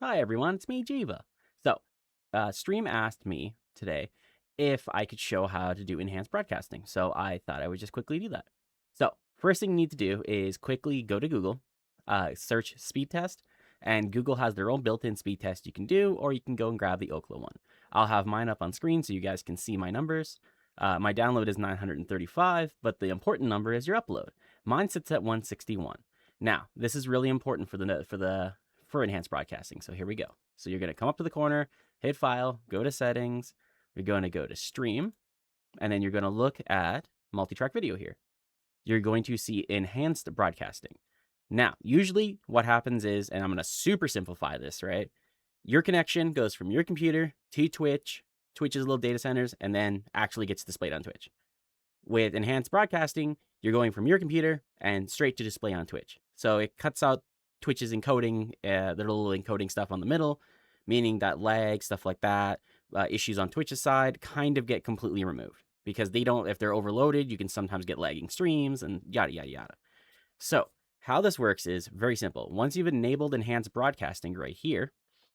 Hi everyone, it's me, Jiva. So, Stream asked me today if I could show how to do enhanced broadcasting. So I thought I would just quickly do that. So first thing you need to do is quickly go to Google, search speed test, and Google has their own built-in speed test you can do, or you can go and grab the Ookla one. I'll have mine up on screen so you guys can see my numbers. My download is 935, but the important number is your upload. Mine sits at 161. Now, this is really important for enhanced broadcasting. So here we go. So you're going to come up to the corner, hit file, go to settings. You're going to go to stream, and then you're going to look at multi-track video here. You're going to see enhanced broadcasting. Now, usually what happens is, and I'm going to super simplify this, right? Your connection goes from your computer to Twitch, Twitch's little data centers, and then actually gets displayed on Twitch. With enhanced broadcasting, you're going from your computer and straight to display on Twitch. So it cuts out Twitch's encoding, their little encoding stuff on the middle, meaning that lag, stuff like that, issues on Twitch's side kind of get completely removed because they don't, if they're overloaded, you can sometimes get lagging streams and yada, yada, yada. So how this works is very simple. Once you've enabled enhanced broadcasting right here,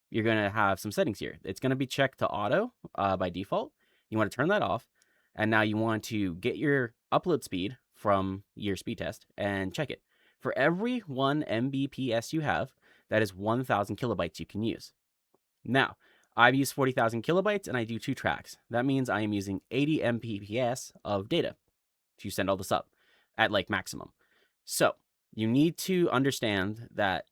you're going to have some settings here. It's going to be checked to auto by default. You want to turn that off. And now you want to get your upload speed from your speed test and check it. For every 1 Mbps you have, that is 1,000 kilobytes you can use. Now, I've used 40,000 kilobytes and I do 2 tracks. That means I am using 80 Mbps of data to send all this up at like maximum. So you need to understand that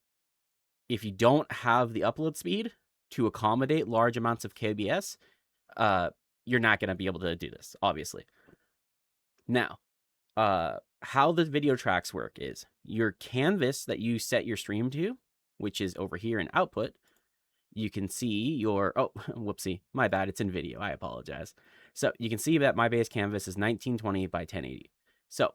if you don't have the upload speed to accommodate large amounts of KBS, you're not going to be able to do this, obviously. Now, how the video tracks work is your canvas that you set your stream to, which is over here in output. You can see your, oh, whoopsie, my bad, it's in video, I apologize. So you can see that my base canvas is 1920 by 1080. So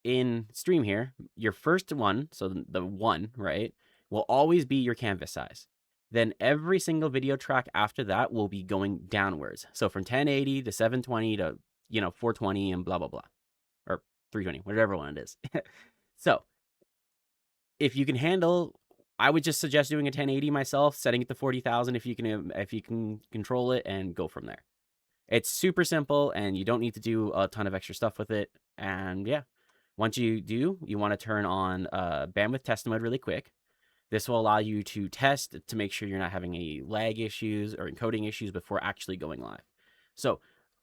in stream here, your first one, so the one, right, will always be your canvas size. Then every single video track after that will be going downwards. So from 1080 to 720 to, 420 and blah, blah, blah. Or 320, whatever one it is. So if you can handle, I would just suggest doing a 1080 myself, setting it to 40,000 if you can control it and go from there. It's super simple and you don't need to do a ton of extra stuff with it. And yeah, once you do, you want to turn on bandwidth test mode really quick. This will allow you to test to make sure you're not having any lag issues or encoding issues before actually going live. So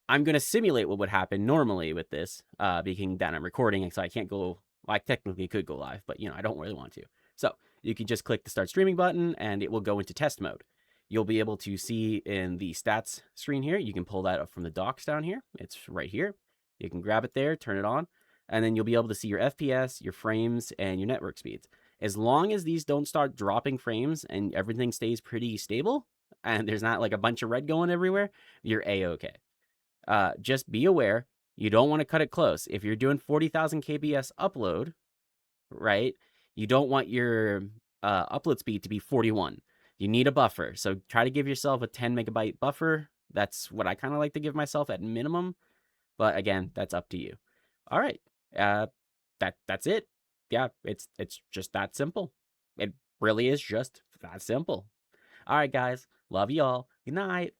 I'm going to simulate what would happen normally with this, being that I'm recording, so I can't go, well, I technically could go live, but I don't really want to. So you can just click the start streaming button and it will go into test mode. You'll be able to see in the stats screen here, you can pull that up from the docs down here. It's right here. You can grab it there, turn it on, and then you'll be able to see your FPS, your frames, and your network speeds. As long as these don't start dropping frames and everything stays pretty stable and there's not like a bunch of red going everywhere, you're A-okay. Just be aware, you don't want to cut it close. If you're doing 40,000 kbs upload, right, you don't want your upload speed to be 41. You need a buffer. So try to give yourself a 10 megabyte buffer. That's what I kind of like to give myself at minimum. But again, that's up to you. All right. That's it. Yeah, it's just that simple. It really is just that simple. All right, guys. Love y'all. Good night.